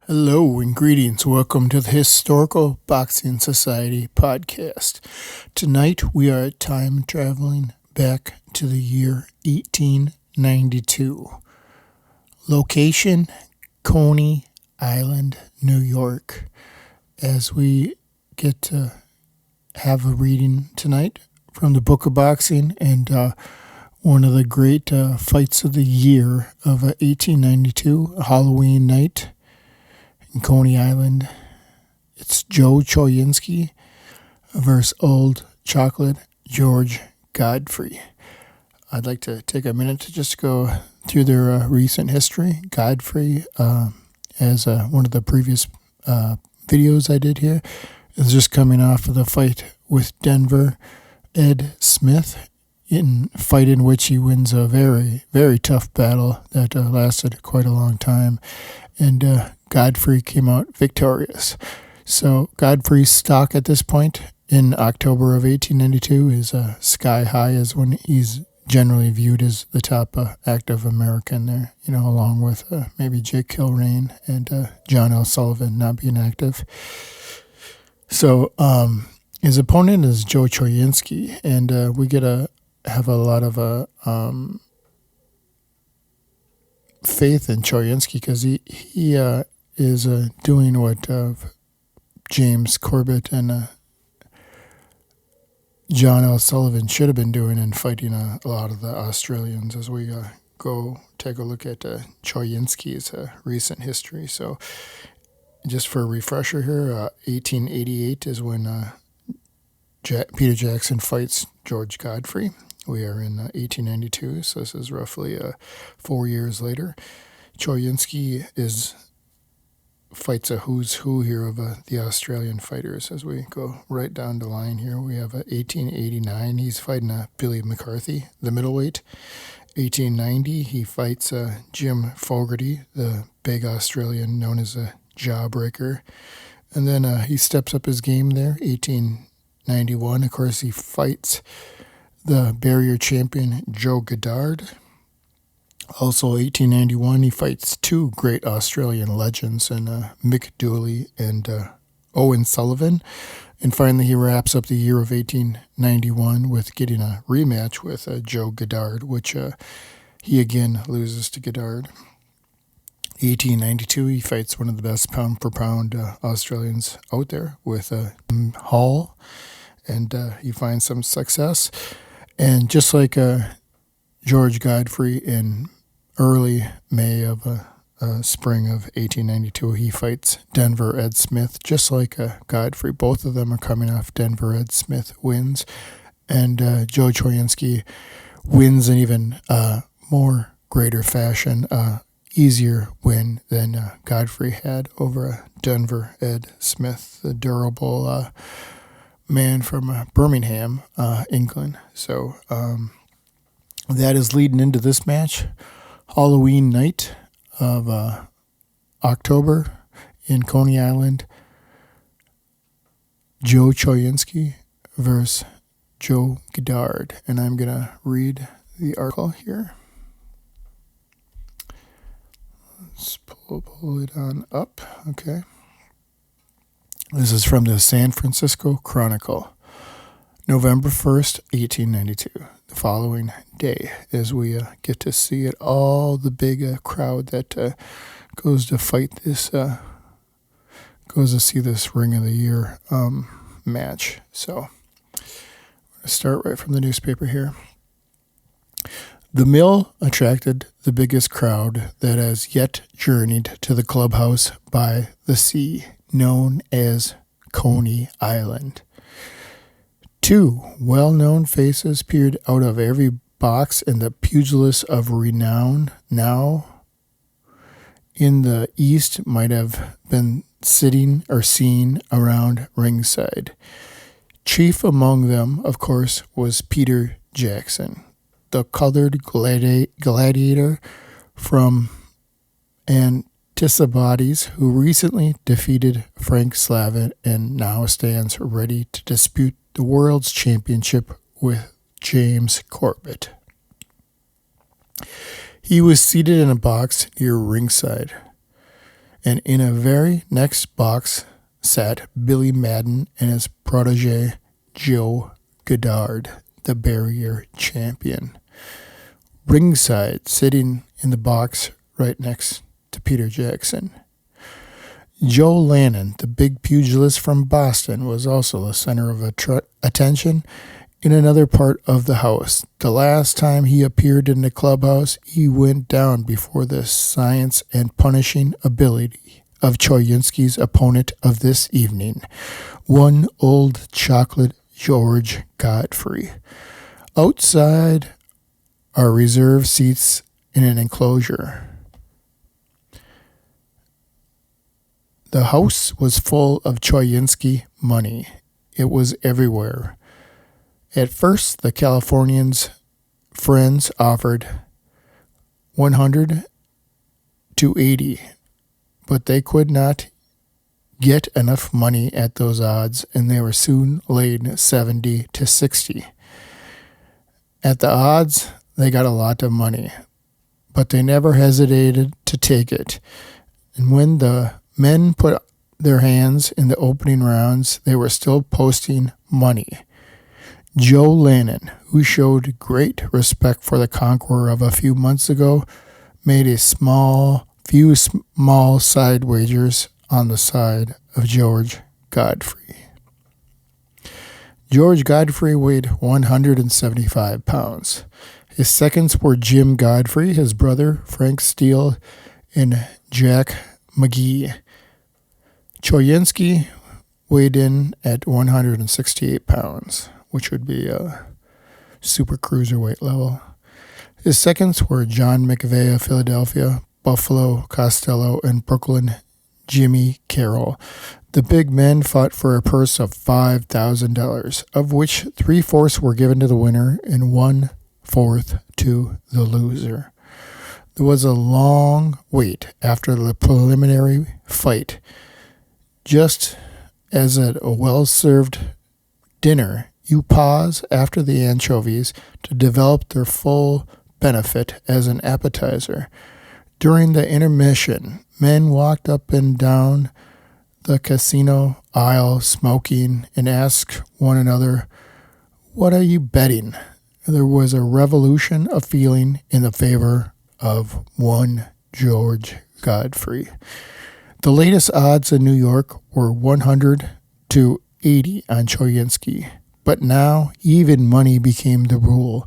Hello and greetings. Welcome to the Historical Boxing Society podcast. Tonight we are time traveling back to the year 1892. Location, Coney Island, New York. As we get to have a reading tonight from the Book of Boxing and one of the great fights of the year of 1892, Halloween night. In Coney Island, it's Joe Choynski versus Old Chocolate George Godfrey. I'd like to take a minute to just go through their recent history. Godfrey, as one of the previous videos I did here, is just coming off of the fight with Denver Ed Smith, in fight in which he wins a very, very tough battle that lasted quite a long time. And Godfrey came out victorious. So Godfrey's stock at this point in October of 1892 is sky high, as when he's generally viewed as the top active American there, along with maybe Jake Kilrain and John L. Sullivan not being active. So his opponent is Joe Choynski, and we get to have a lot of faith in Choynski because he is doing what James Corbett and John L. Sullivan should have been doing and fighting a lot of the Australians as we go take a look at Choynski's recent history. So just for a refresher here, 1888 is when Peter Jackson fights George Godfrey. We are in 1892, so this is roughly 4 years later. Choynski fights a who's who here of the Australian fighters. As we go right down the line here, we have 1889. He's fighting Billy McCarthy, the middleweight. 1890, he fights Jim Fogarty, the big Australian known as a jawbreaker. And then he steps up his game there. 1891, of course, he fights the barrier champion Joe Goddard. Also, 1891, he fights two great Australian legends, and Mick Dooley and Owen Sullivan. And finally, he wraps up the year of 1891 with getting a rematch with Joe Goddard, which he again loses to Goddard. 1892, he fights one of the best pound-for-pound Australians out there with Hall, and he finds some success. And just like George Godfrey in early May of spring of 1892, he fights Denver Ed Smith, just like Godfrey. Both of them are coming off Denver Ed Smith wins. And Joe Choynski wins in even more greater fashion, easier win than Godfrey had over Denver Ed Smith, the durable man from Birmingham, England. So that is leading into this match. Halloween night of October in Coney Island. Joe Choynski versus Joe Goddard. And I'm going to read the article here. Let's pull it on up. Okay. This is from the San Francisco Chronicle, November 1st, 1892. The following day, as we get to see it, all the big crowd that goes to fight this, goes to see this Ring of the Year match. So, I'm going to start right from the newspaper here. The mill attracted the biggest crowd that has yet journeyed to the clubhouse by the sea, known as Coney Island. Two well-known faces peered out of every box, and the pugilists of renown now in the East might have been sitting or seen around ringside. Chief among them, of course, was Peter Jackson, the colored gladiator from Antisabodies, who recently defeated Frank Slavin and now stands ready to dispute the World's Championship with James Corbett. He was seated in a box near ringside, and in a very next box sat Billy Madden and his protege, Joe Goddard, the barrier champion. Ringside, sitting in the box right next to Peter Jackson. Joe Lannon, the big pugilist from Boston, was also the center of attention in another part of the house. The last time he appeared in the clubhouse, he went down before the science and punishing ability of Choynski's opponent of this evening, one old chocolate George Godfrey. Outside are reserved seats in an enclosure. The house was full of Choynski money. It was everywhere. At first, the Californians' friends offered 100 to 80, but they could not get enough money at those odds, and they were soon laid 70 to 60. At the odds, they got a lot of money, but they never hesitated to take it. And when the men put their hands in the opening rounds, they were still posting money. Joe Lannon, who showed great respect for the conqueror of a few months ago, made a few small side wagers on the side of George Godfrey. George Godfrey weighed 175 pounds. His seconds were Jim Godfrey, his brother Frank Steele, and Jack McGee. Choynski weighed in at 168 pounds, which would be a super cruiserweight level. His seconds were John McVeigh of Philadelphia, Buffalo Costello, and Brooklyn Jimmy Carroll. The big men fought for a purse of $5,000, of which 3/4 were given to the winner and 1/4 to the loser. There was a long wait after the preliminary fight. Just as at a well-served dinner, you pause after the anchovies to develop their full benefit as an appetizer. During the intermission, men walked up and down the casino aisle smoking and asked one another, "What are you betting?" There was a revolution of feeling in the favor of one George Godfrey. The latest odds in New York were 100 to 80 on Choynski, but now even money became the rule.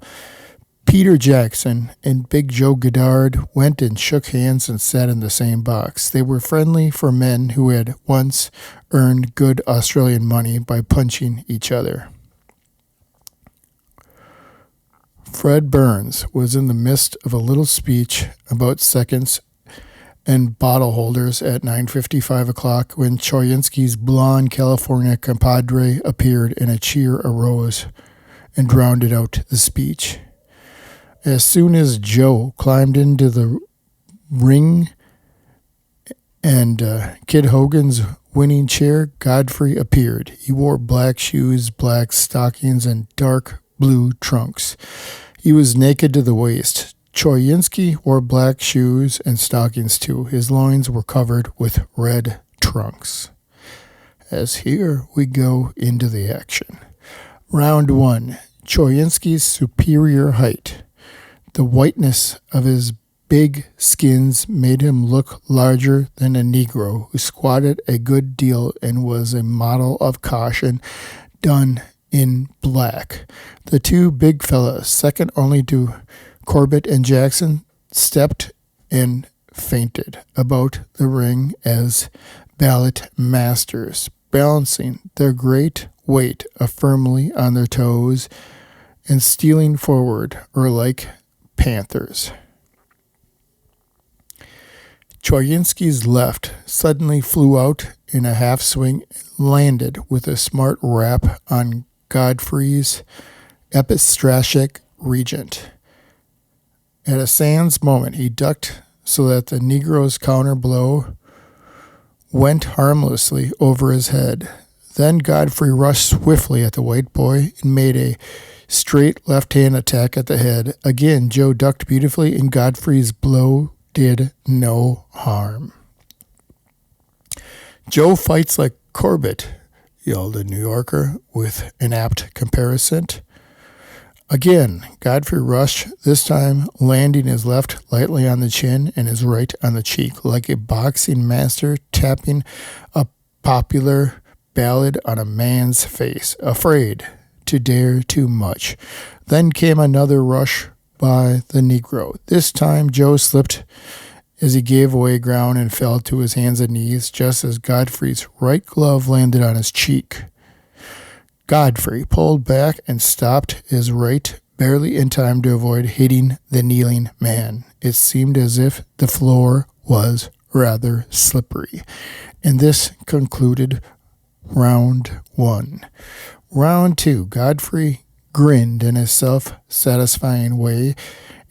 Peter Jackson and Big Joe Goddard went and shook hands and sat in the same box. They were friendly for men who had once earned good Australian money by punching each other. Fred Burns was in the midst of a little speech about seconds and bottle holders at 9:55 o'clock when Choynski's blonde California compadre appeared and a cheer arose and drowned out the speech. As soon as Joe climbed into the ring and Kid Hogan's winning chair, Godfrey appeared. He wore black shoes, black stockings, and dark blue trunks. He was naked to the waist. Choynski wore black shoes and stockings too. His loins were covered with red trunks. As here we go into the action. Round 1. Choynski's superior height. The whiteness of his big skins made him look larger than a Negro who squatted a good deal and was a model of caution done in black. The two big fellas, second only to Corbett and Jackson, stepped and fainted about the ring as ballet masters, balancing their great weight firmly on their toes and stealing forward, or like panthers. Choynski's left suddenly flew out in a half swing and landed with a smart rap on Godfrey's epistrachic regent. At a sans moment, he ducked so that the Negro's counter blow went harmlessly over his head. Then Godfrey rushed swiftly at the white boy and made a straight left-hand attack at the head. Again, Joe ducked beautifully, and Godfrey's blow did no harm. Joe fights like Corbett, yelled a New Yorker with an apt comparison. Again, Godfrey rushed, this time landing his left lightly on the chin and his right on the cheek, like a boxing master tapping a popular ballad on a man's face, afraid to dare too much. Then came another rush by the Negro. This time Joe slipped as he gave away ground and fell to his hands and knees just as Godfrey's right glove landed on his cheek. Godfrey pulled back and stopped his right barely in time to avoid hitting the kneeling man. It seemed as if the floor was rather slippery. And this concluded round 1. Round 2, Godfrey grinned in a self-satisfying way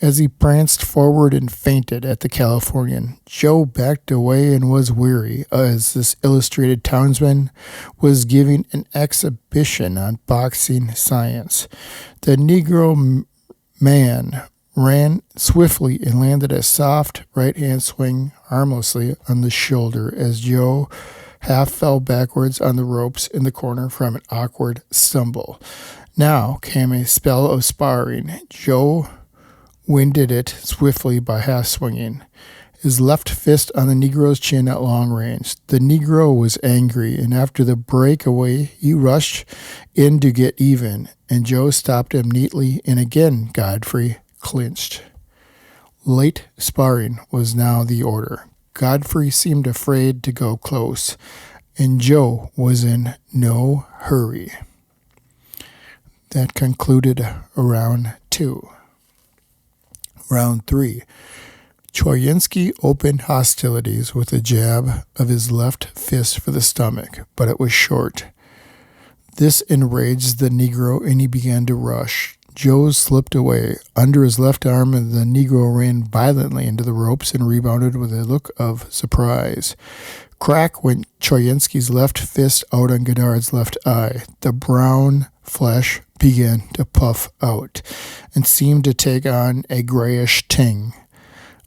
as he pranced forward and feinted at the Californian. Joe backed away and was weary, as this illustrated townsman was giving an exhibition on boxing science. The Negro man ran swiftly and landed a soft right-hand swing harmlessly on the shoulder as Joe half fell backwards on the ropes in the corner from an awkward stumble. Now came a spell of sparring. Joe winded it swiftly by half swinging, his left fist on the Negro's chin at long range. The Negro was angry, and after the breakaway, he rushed in to get even, and Joe stopped him neatly, and again Godfrey clinched. Light sparring was now the order. Godfrey seemed afraid to go close, and Joe was in no hurry. That concluded round 2. Round 3. Choynski opened hostilities with a jab of his left fist for the stomach, but it was short. This enraged the Negro, and he began to rush. Joe slipped away under his left arm, and the Negro ran violently into the ropes and rebounded with a look of surprise. Crack went Choynski's left fist out on Godard's left eye. The brown flesh began to puff out and seemed to take on a grayish ting.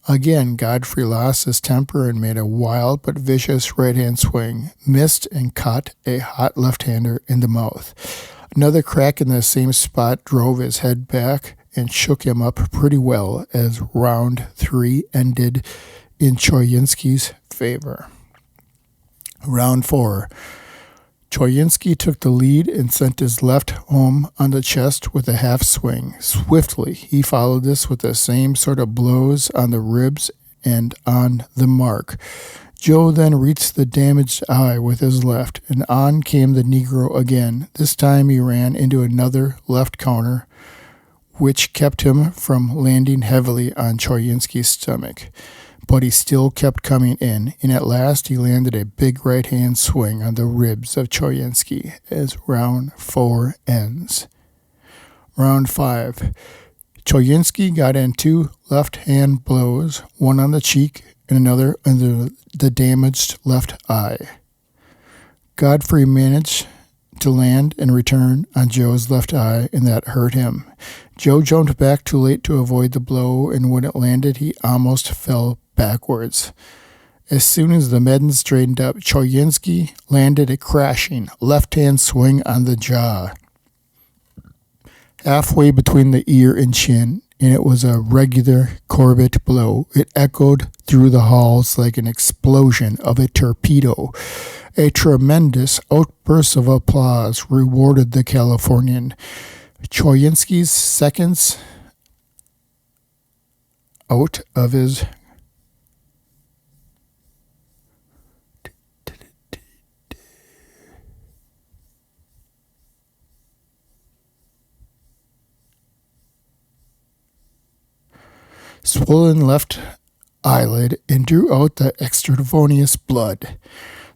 Again, Godfrey lost his temper and made a wild but vicious right-hand swing, missed and caught a hot left-hander in the mouth. Another crack in the same spot drove his head back and shook him up pretty well as round 3 ended in Choynski's favor. Round 4. Choynski took the lead and sent his left home on the chest with a half swing. Swiftly, he followed this with the same sort of blows on the ribs and on the mark. Joe then reached the damaged eye with his left, and on came the Negro again. This time he ran into another left counter, which kept him from landing heavily on Choynski's stomach. But he still kept coming in, and at last he landed a big right-hand swing on the ribs of Choynski as round 4 ends. Round 5. Choynski got in 2 left-hand blows, one on the cheek and another under the damaged left eye. Godfrey managed to land and return on Joe's left eye, and that hurt him. Joe jumped back too late to avoid the blow, and when it landed, he almost fell backwards. As soon as the men straightened up, Choynski landed a crashing left-hand swing on the jaw, halfway between the ear and chin, and it was a regular Corbett blow. It echoed through the halls like an explosion of a torpedo. A tremendous outburst of applause rewarded the Californian. Choynski's seconds out of his swollen left eyelid and drew out the extraneous blood.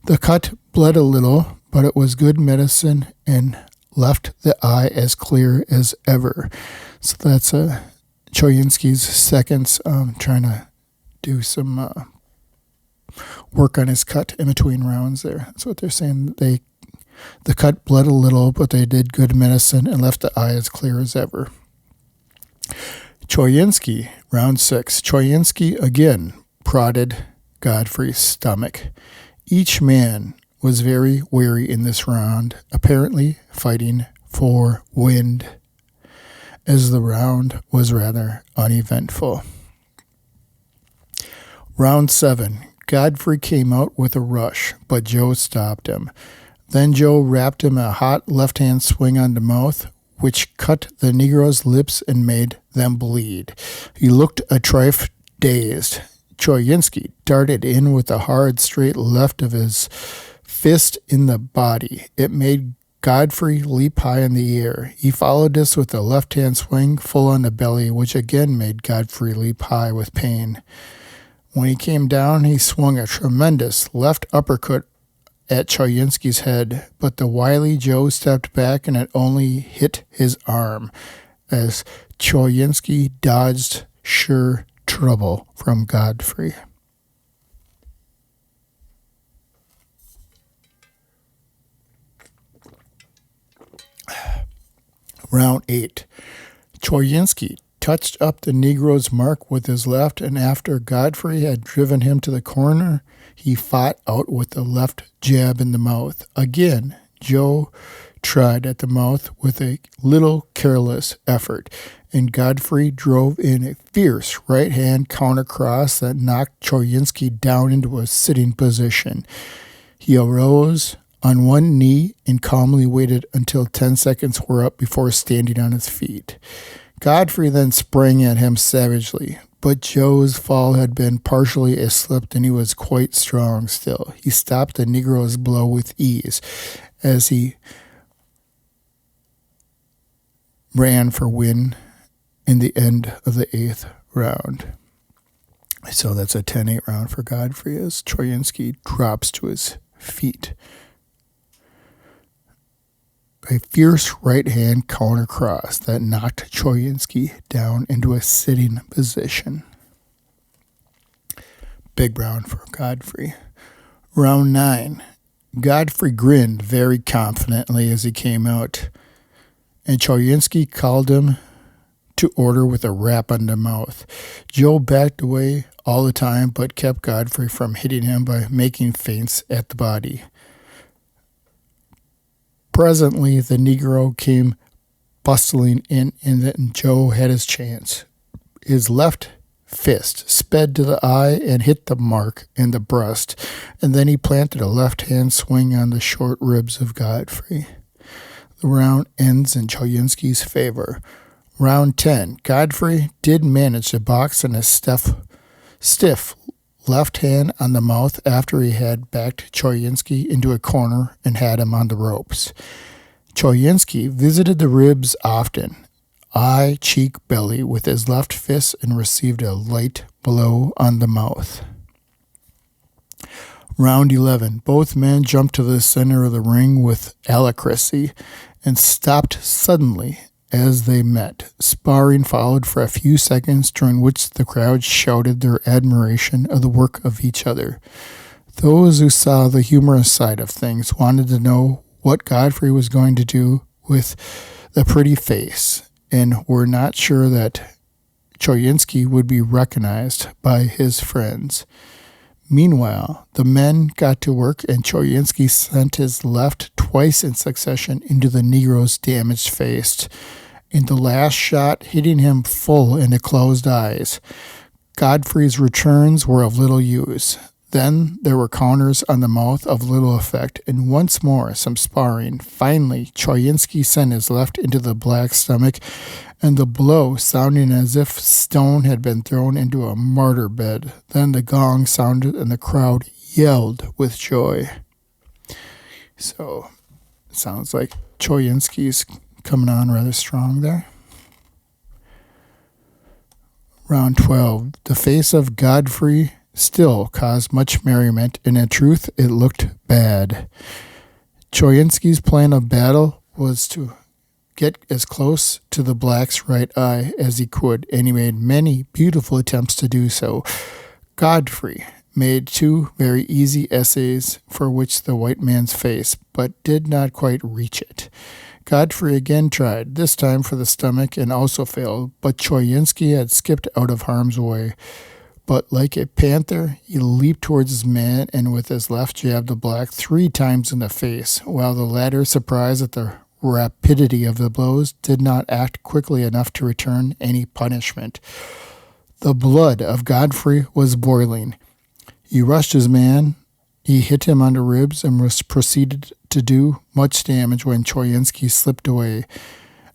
The cut bled a little, but it was good medicine and left the eye as clear as ever. So that's Choynski's seconds trying to do some work on his cut in between rounds there. That's what they're saying. The cut bled a little, but they did good medicine and left the eye as clear as ever. Choynski, round 6. Choynski again prodded Godfrey's stomach. Each man was very wary in this round, apparently fighting for wind, as the round was rather uneventful. Round 7. Godfrey came out with a rush, but Joe stopped him. Then Joe rapped him a hot left-hand swing on the mouth, which cut the Negro's lips and made them bleed. He looked a trifle dazed. Choynski darted in with a hard, straight left of his fist in the body. It made Godfrey leap high in the air. He followed this with a left-hand swing full on the belly, which again made Godfrey leap high with pain. When he came down, he swung a tremendous left uppercut at Choynski's head, but the wily Joe stepped back and it only hit his arm as Choynski dodged sure trouble from Godfrey. Round 8. Choynski touched up the Negro's mark with his left, and after Godfrey had driven him to the corner, he fought out with the left jab in the mouth. Again, Joe tried at the mouth with a little careless effort, and Godfrey drove in a fierce right-hand counter-cross that knocked Choynski down into a sitting position. He arose on one knee and calmly waited until 10 seconds were up before standing on his feet. Godfrey then sprang at him savagely, but Joe's fall had been partially a slip and he was quite strong still. He stopped the Negro's blow with ease as he ran for win in the end of the 8th round. So that's a 10-8 round for Godfrey as Choynski drops to his feet. A fierce right-hand counter cross that knocked Choynski down into a sitting position. Big round for Godfrey. Round 9. Godfrey grinned very confidently as he came out, and Choynski called him to order with a rap on the mouth. Joe backed away all the time, but kept Godfrey from hitting him by making feints at the body. Presently, the Negro came bustling in, and then Joe had his chance. His left fist sped to the eye and hit the mark in the breast, and then he planted a left-hand swing on the short ribs of Godfrey. The round ends in Choynski's favor. Round 10. Godfrey did manage to box in a stiff left hand on the mouth after he had backed Choynski into a corner and had him on the ropes. Choynski visited the ribs often, eye, cheek, belly with his left fist and received a light blow on the mouth. Round 11. Both men jumped to the center of the ring with alacrity and stopped suddenly as they met. Sparring followed for a few seconds, during which the crowd shouted their admiration of the work of each other. Those who saw the humorous side of things wanted to know what Godfrey was going to do with the pretty face, and were not sure that Choynski would be recognized by his friends. Meanwhile, the men got to work, and Choynski sent his left twice in succession into the Negro's damaged face, in the last shot hitting him full in the closed eyes. Godfrey's returns were of little use. Then there were counters on the mouth of little effect, and once more some sparring. Finally, Choynski sent his left into the black stomach, and the blow sounding as if stone had been thrown into a martyr bed. Then the gong sounded, and the crowd yelled with joy. So, it sounds like Choynski's coming on rather strong there. Round 12. The face of Godfrey still caused much merriment, and in truth it looked bad. Choynski's plan of battle was to get as close to the black's right eye as he could, and he made many beautiful attempts to do so. Godfrey made 2 very easy essays for which the white man's face, but did not quite reach it. Godfrey again tried, this time for the stomach, and also failed, but Choynski had skipped out of harm's way. But like a panther, he leaped towards his man and with his left jabbed the black 3 times in the face, while the latter, surprised at the rapidity of the blows, did not act quickly enough to return any punishment. The blood of Godfrey was boiling. He rushed his man. He hit him on the ribs and proceeded to do much damage when Choynski slipped away,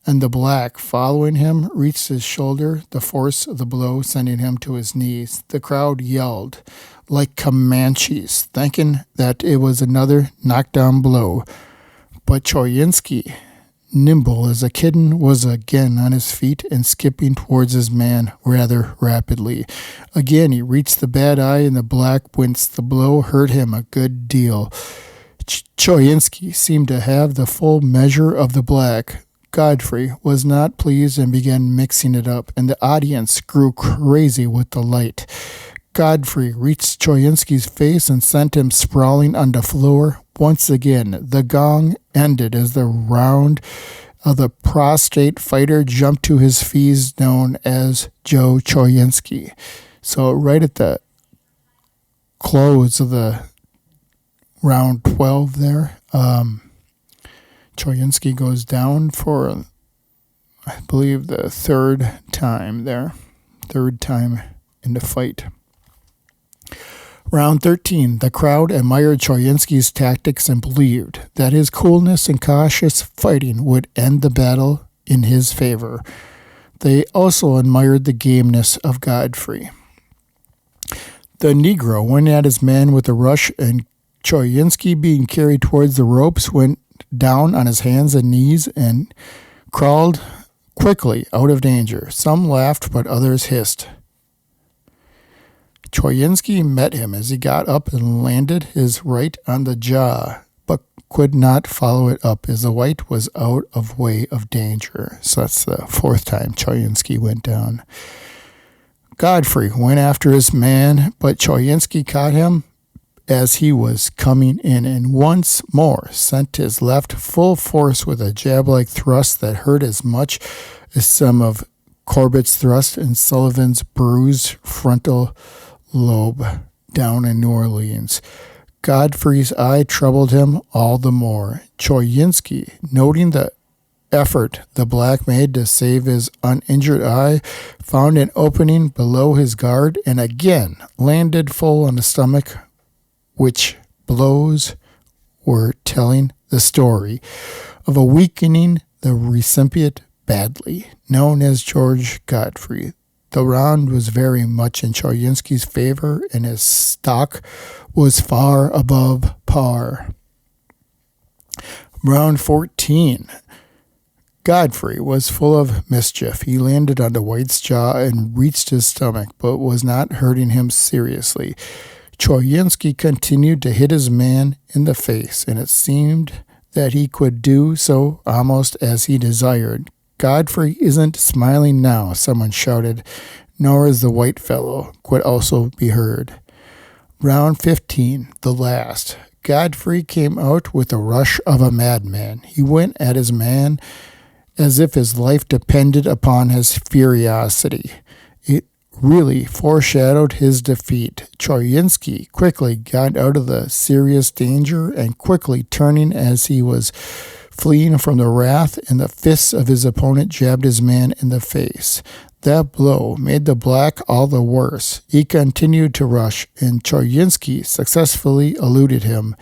and the black, following him, reached his shoulder, the force of the blow sending him to his knees. The crowd yelled like Comanches, thinking that it was another knockdown blow. But Choynski, nimble as a kitten, was again on his feet and skipping towards his man rather rapidly. Again he reached the bad eye, and the black winced. The blow hurt him a good deal. Choynski seemed to have the full measure of the black. Godfrey was not pleased and began mixing it up, and the audience grew crazy with delight. Godfrey reached Choynski's face and sent him sprawling on the floor. Once again, the gong ended as the round of the prostrate fighter jumped to his feet, known as Joe Choynski. So right at the close of the round 12 there, Choynski goes down for, I believe, the third time in the fight. Round 13, the crowd admired Choynski's tactics and believed that his coolness and cautious fighting would end the battle in his favor. They also admired the gameness of Godfrey. The Negro went at his man with a rush, and Choynski, being carried towards the ropes, went down on his hands and knees and crawled quickly out of danger. Some laughed, but others hissed. Choynski met him as he got up and landed his right on the jaw, but could not follow it up as the white was out of way of danger. So that's the 4th time Choynski went down. Godfrey went after his man, but Choynski caught him as he was coming in, and once more sent his left full force with a jab-like thrust that hurt as much as some of Corbett's thrust and Sullivan's bruised frontal lobe down in New Orleans. Godfrey's eye troubled him all the more. Choynski, noting the effort the black made to save his uninjured eye, found an opening below his guard and again landed full on the stomach, which blows were telling the story of a weakening the recipient badly, known as George Godfrey. The round was very much in Choynski's favor, and his stock was far above par. Round 14. Godfrey was full of mischief. He landed on the white's jaw and reached his stomach, but was not hurting him seriously. Choynski continued to hit his man in the face, and it seemed that he could do so almost as he desired. Godfrey isn't smiling now, someone shouted, nor is the white fellow, could also be heard. Round 15, the last. Godfrey came out with the rush of a madman. He went at his man as if his life depended upon his furiosity. It really foreshadowed his defeat. Choynski quickly got out of the serious danger, and quickly turning as he was fleeing from the wrath and the fists of his opponent, jabbed his man in the face. That blow made the black all the worse. He continued to rush, and Choynski successfully eluded him.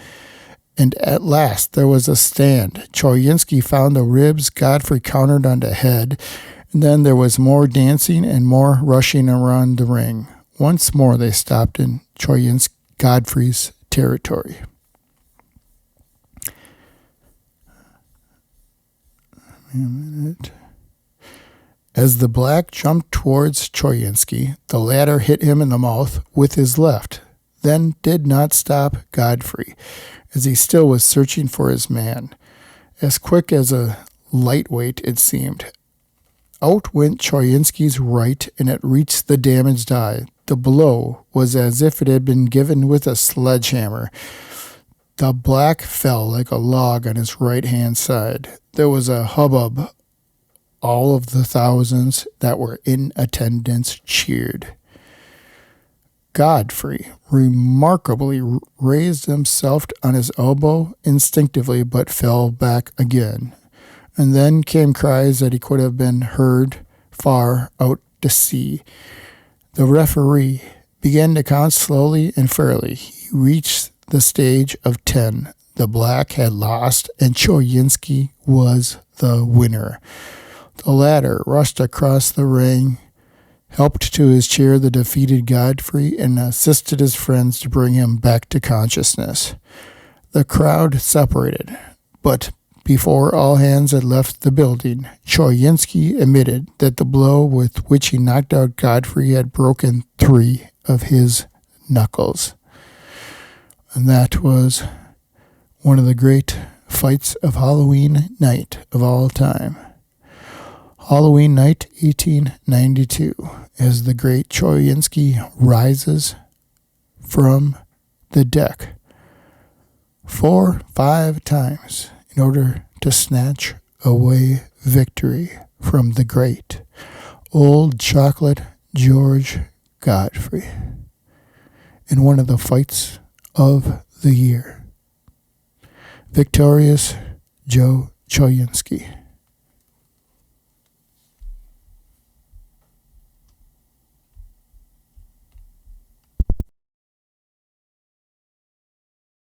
And at last there was a stand. Choynski found the ribs, Godfrey countered on the head, and then there was more dancing and more rushing around the ring. Once more they stopped in Godfrey's territory. A minute. As the black jumped towards Choynski, the latter hit him in the mouth with his left, then did not stop Godfrey, as he still was searching for his man. As quick as a lightweight, it seemed. Out went Choynski's right, and it reached the damaged eye. The blow was as if it had been given with a sledgehammer. The black fell like a log on his right-hand side. There was a hubbub. All of the thousands that were in attendance cheered. Godfrey remarkably raised himself on his elbow instinctively, but fell back again. And then came cries that he could have been heard far out to sea. The referee began to count slowly and fairly. He reached the stage of 10. The black had lost, and Choynski was the winner. The latter rushed across the ring, helped to his chair the defeated Godfrey, and assisted his friends to bring him back to consciousness. The crowd separated, but before all hands had left the building, Choynski admitted that the blow with which he knocked out Godfrey had broken 3 of his knuckles. And that was one of the great fights of Halloween night of all time. Halloween night 1892, as the great Choynski rises from the deck 4-5 times in order to snatch away victory from the great old chocolate George Godfrey in one of the fights of the year. Victorious Joe Choynski.